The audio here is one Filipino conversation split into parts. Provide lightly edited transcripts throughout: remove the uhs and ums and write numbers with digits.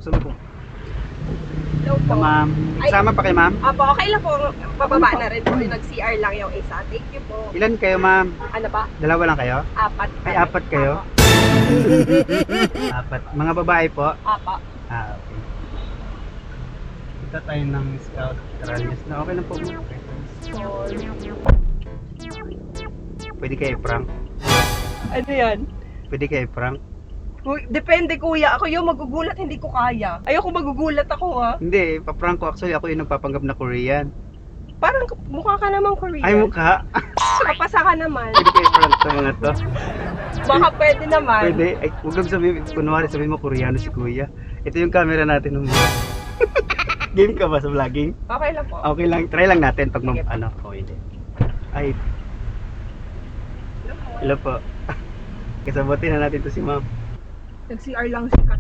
Sumbong. Hello po. Ma'am, sama pa kay ma'am? Apo, okay lang po. Bababa na rin po. Nag-CR lang yung isa. Thank you po. Ilan kayo ma'am? Ano ba? Dalawa lang kayo? Apat. Ay, apat kayo? Apat. Mga babae po? Apo. Okay. Kita tayo ng scout rallies na okay lang po. Pwede kayo prank? Ano yan? Pwede kayo prank? Depende kuya. Ako yung magugulat, hindi ko kaya. Ayoko magugulat ako ha. Hindi, pa-prank ko. Actually, ako yung nagpapanggap na Korean. Parang mukha ka namang Korean. Ay, mukha? Kapasa ka naman. Pwede kayo prank sa mga to? Baka pwede naman. Pwede. Ay, huwag kang sabihin, kunwari sabihin mo Koreano si kuya. Ito yung camera natin. Game ka ba sa vlogging? Okay lang po. Okay lang, try lang natin pag Sige. ano, hindi. Ay, hello po. Kasabutin na natin to si ma'am. Nag-CR lang si Kat.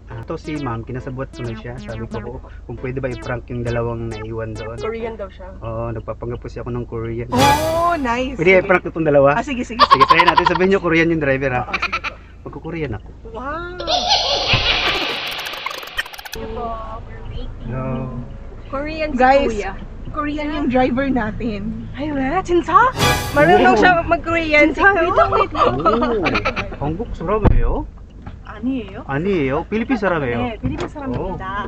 Ito si ma'am, kinasabot ko na siya. Sabi ko kung pwede ba i-prank yung dalawang naiwan doon. Korean daw siya. Oo, nagpapanggap po siya ako ng Korean. Oh, nice. Pwede i-prank itong dalawa? Ah, sige, sige. Sige, try natin. Sabihin nyo Korean yung driver ha. Oo, sige po. Magko-Korean ako. Wow. Hello. Korean si Guys, kuya. Korean yung driver natin. Ay, wala. Chinsa? Marunong siya mag-Korean. Chinsa? Wait lang, wait lang. 오, 한국 사람이에요? 아니에요? 아니에요. 필리핀 사람이에요. 네, 필리핀 사람입니다.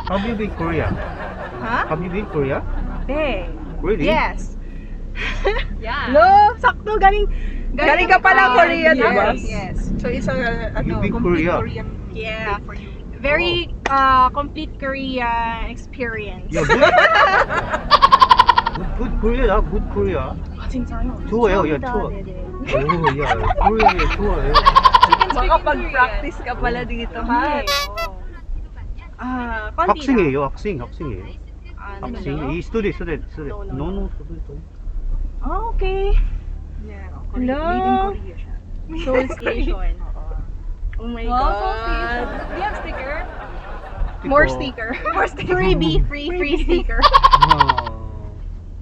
Have you been Korea? Ha? Have you been Korea? 네. Really? Yes. Yeah. No, sakto galing Galing ka pala Korea, yes, diba? yes. So it's a You been complete Korea? Korean Yeah. for you. Very complete Korea experience. Yeah, good Korea, good Korea. 아, 진짜요? 좋아요, 야, 좋아. 네네. 오, 야, Korea, 좋아요. Makapag-practice ka pala dito, ha? 아, 건디다. 학생이에요, 학생이에요. 아, 학생. 이 student. No, student. Ah, okay. Yeah, Korea. Hello? Made in Korea siya. Seoul Station. Oh my Wow, God. Do you have sticker? More sticker. More sticker. Freebie. Free sticker.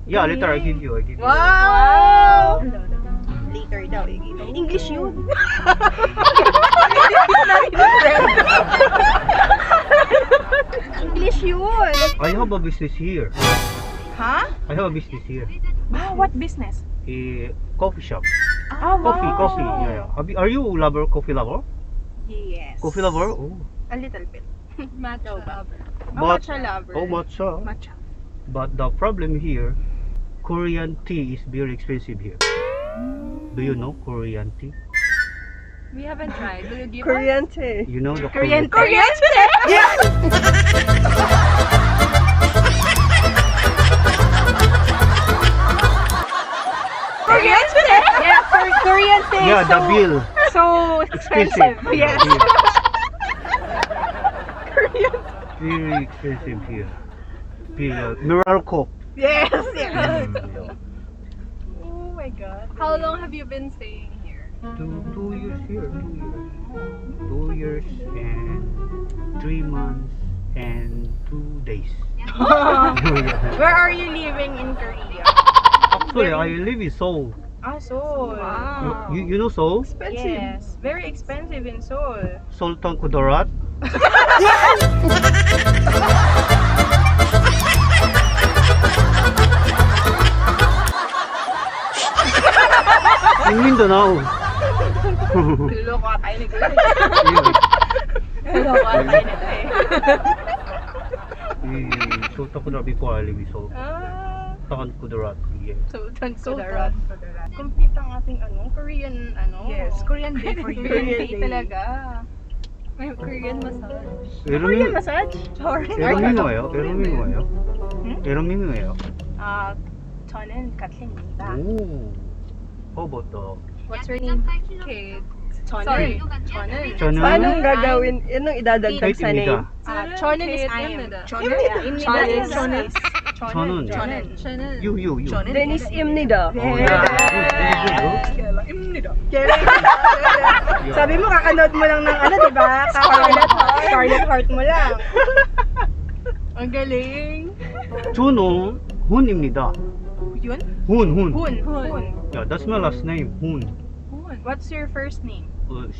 Yeah, later I give you. Wow! Later daw. English yun. English yun. I have a business here. Ha? I have a business here. Ah, what business? A coffee shop. Ah, Coffee. Yeah. Are you coffee lover? Yes. Coffee lover? Oh. A little bit. Matcha lover. Matcha lover. Oh, matcha. Matcha. But the problem here, Korean tea is very expensive here. Do you know Korean tea? We haven't tried. Will you give Korean tea. You know the Korean tea? Korean tea? Yeah, Korean tea. Yeah, the bill. So expensive. Yes. Very expensive here. Mineral Coke. Yes, yes. Yeah. Oh my God. How long have you been staying here? 2 years here. 2 years and 3 months and 2 days. Yeah. Where are you living in Korea? Actually, I live in Seoul. Ah, Seoul. Wow. You know Seoul? Yes, very expensive in Seoul. Sultan Kudarat? In Mindanao. Luloko ka tayo ni Kuya. Yeah. Luloko ka tayo nito eh. Sultan Kudarat before I live in Seoul. Ah, Sultan Kudarat. Yeah. Sultan Kudarat. Kudarat. Complete ang ating Korean Yes, Korean day for you. Korean day talaga. May Korean massage. Korean massage? 에로밍어예요? 에로밍어예요? 에로밍어예요? 아, 저는 카트입니다. 오. How about the What's your name? Kate. 저는. Sorry. 저는. 저는 Anong gagawin? Anong idadagdag sa name? Kate입니다. 저는 is Kate I am. Imnida. 저는. 저는. 저는. You. Dennis Imnida. Oh, yeah. Sabi mo, kakanood mo lang ng di ba? Scarlet Heart mo lang. Ang galing. 저는 훈입니다. Yun? 훈. Hun. Yeah, that's my last name. 훈. What's your first name?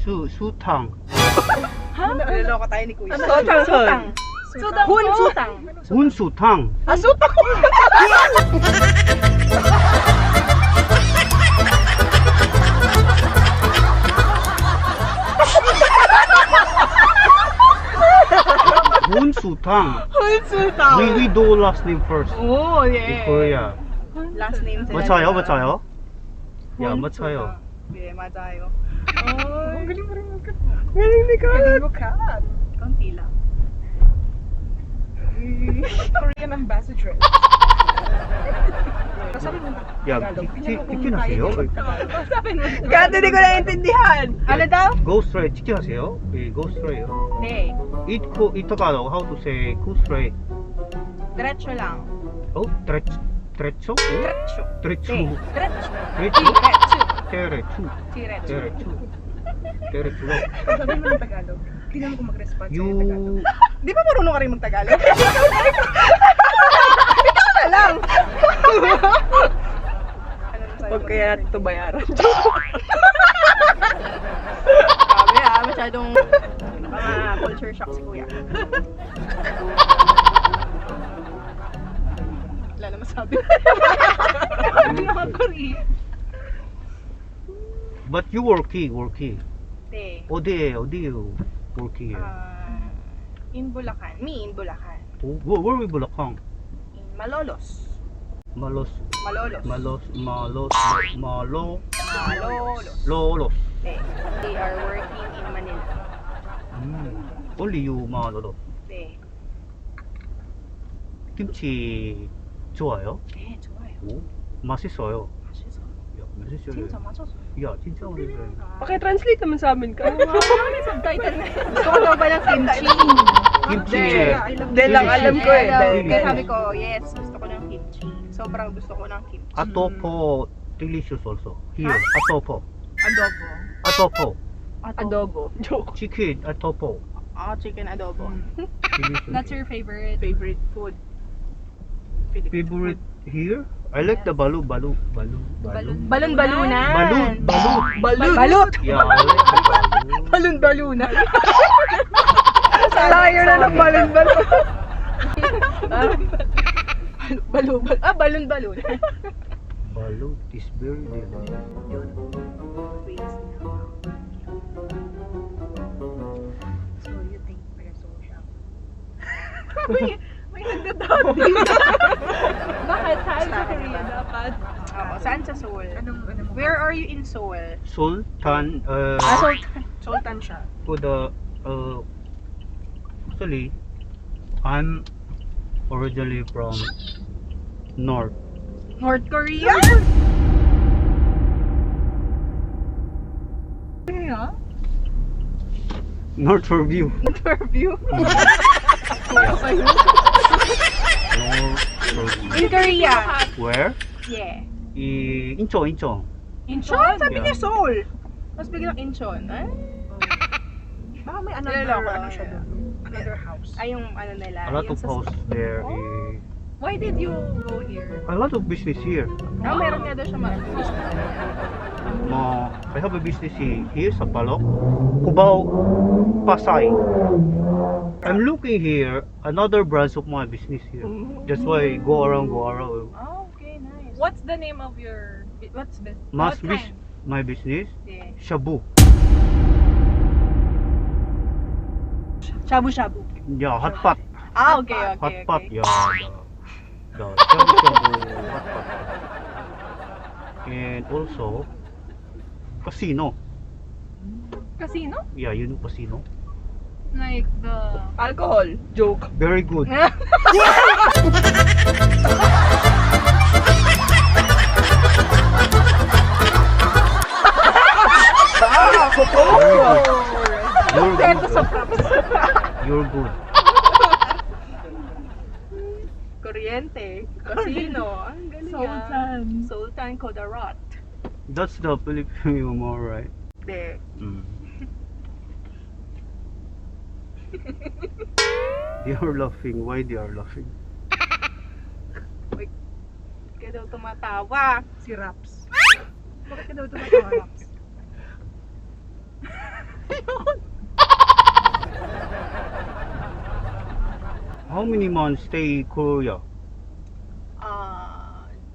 수탕. Naloloko tayo ni Kuya. Sutang. Sutang. Hun sutang. Hunsutang. Ah, sutang. Hunsutang. Hun sutang. We do last name first. Oh, In yeah. Korea. Last name sila. 맞아요, 맞아요. Yeah, Hun 맞아요. sutang. Yeah, 맞아요. Ang galing mo rin mag-cut. Galing ni Kat. Galing mo, Kat. Konti lang. Korean ambassador. Kasabi mo na. 야, 치킨 하세요? Kat, hindi ko naiintindihan. Ano daw? Go straight. 치킨 하세요? 예, go straight. Hindi. Eat Tagalog. How to say go straight? Diretso lang. Oh, diretso? Diretso. Diretso. Hindi. Diretso. Diretso? Diretso. Diretso. Diretso. Diretso. Diretso. Sabi mo ng Tagalog. Tingnan mo kung mag-respond sa'yo ng Tagalog. You... Di ba marunong ka rin mag-Tagalog? Ikaw na lang. Huwag kaya natin ito bayaran. Sabi masyadong culture shock si Kuya. Wala na masabi. Hindi naman Korea. But you working. Hindi. 어디에요? working? In Bulacan. Me in Bulacan. Where we Bulacan? In Malolos. Malos. Malolos. Malolos. They are working in Manila. Only you Malolos. 네. 김치 좋아요? 네, 좋아요. 오, 맛있어요. 맛있어. 야, 맛있어요. 진짜 맛있어. 야, 진짜 맛있어요. Paki-translate naman sa amin ka. Subtitle na. Gusto ko daw ba ng kimchi? 김치. Hindi lang alam ko eh. Kaya sabi ko, yes, gusto ko ng kimchi. Sobrang gusto ko ng kimchi. 아토포 delicious also. Here, 아토포. Adobo. 아토포. Adobo. Joke. 치킨 아토포. Chicken adobo. Delicious. That's your favorite. Favorite food. favorite here? I like the balut. Balon-balunan. Balut. Yeah, I like the balut. Balon-balunan. Layo na ng balon-balon. Balon-balunan. Balut is very delicious. So you think peso siya? May nagdadot dito. Bakit? Saan sa Korea dapat? Oo, saan sa Seoul? Where are you in Seoul? Sultan, Sultan siya. to the, actually, I'm originally from North. North Korea? North for view. Interview? North for view. In Korea? Where? Yeah. 인천. Incheon? Sabi Yeah. niya Seoul. Mas biglang Incheon. Ay? Baka may Niloloko ano lang siya nila. doon. Another house. Ay, yung ano nila. A lot yung of sa- house there. Why did you go here? A lot of business here. Meron nga daw siya maraming business. I have a business here sa Palok, Cubao, Pasay. I'm looking here another branch of my business here. That's why I go around. Oh, okay, nice. What's the name of your... What's this? Mas What kind? my business, Yeah. Shabu. Shabu-shabu. Yeah, hot pot. Ah, okay. Hot pot. Yeah. The shabu, hot pot. And also casino. Casino? Yeah, you know casino. Like the... Alcohol. Joke. Very good. Very good. You're good. Kuryente. Casino. Ang galing Sultan. Sultan Kudarat. That's the Filipino humor, right? De. They are laughing. Why they are laughing? Kaya daw tumatawa. Si Raps. Bakit ka daw tumatawa, Raps? How many months stay Korea?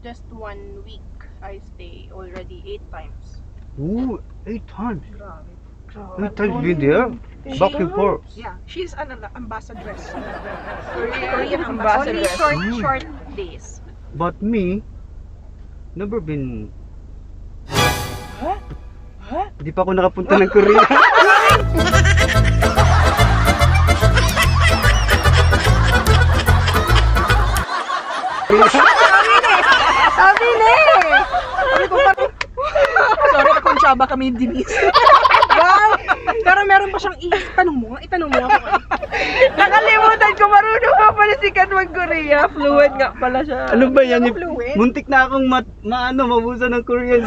Just 1 week. I stay already 8 times. Ooh, 8 times. Grabe. 8 times been there. Back and forth. Yeah, she's an ambassadress. Korean Only ambassadress. short days. But me, never been. Hindi pa ako nakapunta ng Korea. Sabi na eh! Sorry, nakonsyaba kami ni Denise. Wow! Pero meron pa siyang itanong mo ako. Nakalimutan ko, marunong pa pala si Kat mag-Korea. Fluent nga pala siya. Ano ba yan? Fluent? Muntik na akong mabusan ng Korean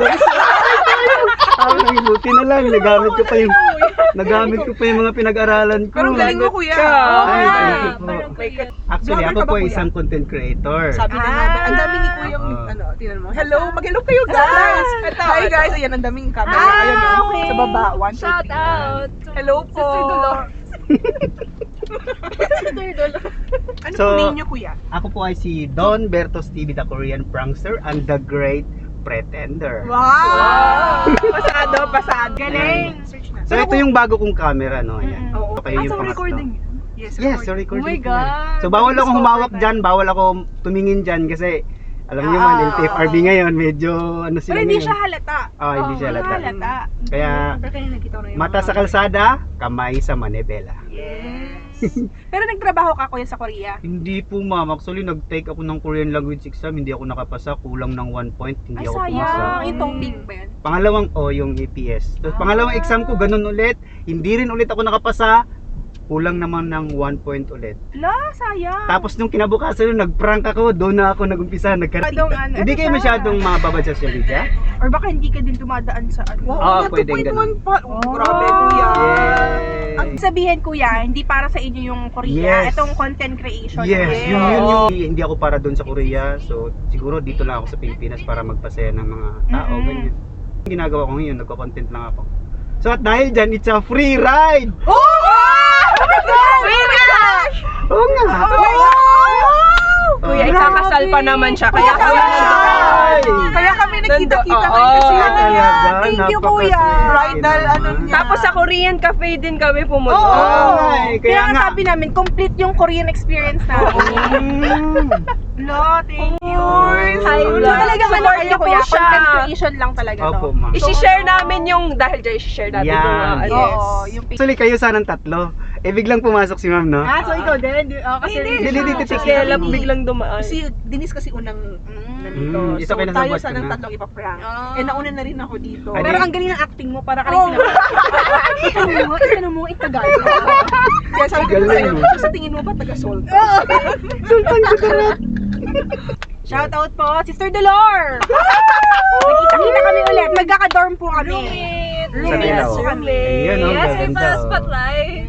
sa buti na lang, nagamit ko pa yung mga pinag-aralan ko. Pero ang galing mo, kuya. Ay, thank you po. Parang Korean. Actually, Vlogger ako ka ba, po kuya? isang content creator. Sabi na nga ba, ang dami ni Kuyang, Oo. tinan mo. Hello, mag-hello kayo guys! Hi guys, ayan, ang daming camera. Ayan, no? okay. Sa baba, 1, 2, 3. Shout out to Hello po. Sister Dolores. Sister Dolores. Ano So, po name niyo, kuya? Ako po ay si Don Bertos TV, the Korean prankster and the great pretender. Wow! Pasado. Galing! Search na. So ito yung bago kong camera, no? Ayan. Oo. So, kayo yung so pangatlo. recording yun? Yes, Yes, so Oh record. my recording ko yan. God. So bawal akong Discover humawak tayo. dyan, bawal ako tumingin dyan kasi alam niyo man, LTFRB ngayon, medyo ano sila Pero hindi ngayon. siya halata. Hindi siya halata. halata. Kaya Pero kaya nakita ko na yung mata mga- sa kalsada, kamay sa manibela. Yes. Pero nagtrabaho ka kuya sa Korea? Hindi po ma'am, actually nag-take ako ng Korean language exam, hindi ako nakapasa, kulang ng 1 point, hindi Ay ako sayang. pumasa. Yung topic ba yan? Pangalawang yung APS. Tapos pangalawang exam ko ganun ulit, hindi rin ulit ako nakapasa, kulang naman ng 1 point ulit. La, sayang. Tapos nung kinabukasan nun, nag-prank ako, doon na ako nag-umpisa, Masyadong ano, Hindi kayo siya? masyadong mababad sa social media? Or baka hindi ka din dumadaan sa ano. Oo, pwedeng 2.1 pa. Oh. Grabe, kuya. Yay! Ang sabihin kuya, hindi para sa inyo yung Korea. Yes. Itong content creation. Yes, natin. yun, hindi ako para doon sa Korea. So, siguro dito lang ako sa Pilipinas para magpasaya ng mga tao, Mm-mm. ganyan. Yung ginagawa ko ngayon, nagko-content lang ako. So, at dahil dyan, it's a free ride! Free cash! Oo nga! Kuya, Oh. ikakasal pa naman siya. Kaya kami Ay! Kaya kami nagkita-kita Oo. kayo kasi ano Talaga, yan. Thank you, kuya. napakaswerte Bridal, naman. ano niya. Tapos sa Korean cafe din kami pumunta. Oo, ay, Kaya kaya nga nga. sabi namin, complete yung Korean experience namin. Lo, thank you. Hi, So, Lo. talaga Support malaki niyo po kuya, siya. content creation lang talaga Opo, to. ma'am. I-share namin yung, dahil dyan i-share natin Yan. yung mga ano. Yes. Oo, yung Actually, kayo sanang tatlo. Eh, biglang pumasok si ma'am, no? So ikaw din? Kasi Hindi, dito, Si dito. Kela biglang dumaan. Si Denise kasi unang nandito. Ito So kayo tayo nasabot ka sanang na. tatlong ipaprank. Ah. Eh nauna na rin ako dito. Ay, Pero di- ang galing ng acting mo, para ka rin Itanong mo, itagal. Kaya sabi ko Galing, sa'yo, no? so sa tingin mo ba taga-Sol? Sultan Kudarat! Shout out po, Sister Dolor! Nagkita-kita kami ulit. Magkaka-dorm po kami. Sa Dilaw. Roommate. Ayun, oh, Yes, may gaganda, pa oh. spotlight.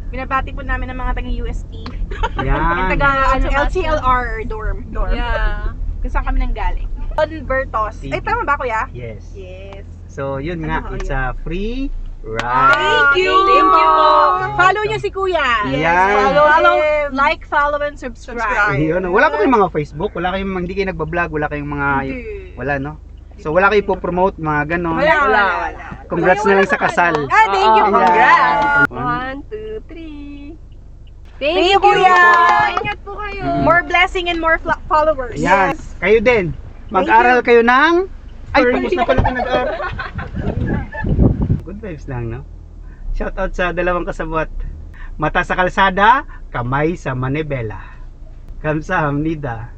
Binabati po namin ng mga taga-UST. Yan. Yung LCLR dorm. Yeah. Kung saan kami nanggaling. Don Bertos. Ay, tama ba kuya? Yes. Yes. So, yun Ano nga, ba it's yun? a free ride. Thank you! Thank you po. Follow niyo si kuya. Yan. Follow, him. like, follow, and subscribe. Ayun, wala pa kayong mga Facebook, hindi kayo nagbablog, wala kayong mga, wala no? So, wala kayo po promote, mga ganon. Wala. Congrats na lang sa kasal. Ah, thank you. Ayan. Congrats. 1, 2, 3. Thank you, kuya. Ingat po kayo. More blessing and more followers. Yan. Kayo din. Mag-aral kayo ng... Ay, tapos na pala ito nag-aral. Good vibes lang, no? Shoutout sa dalawang kasabot. Mata sa kalsada, kamay sa manibela. Kamsahamnida.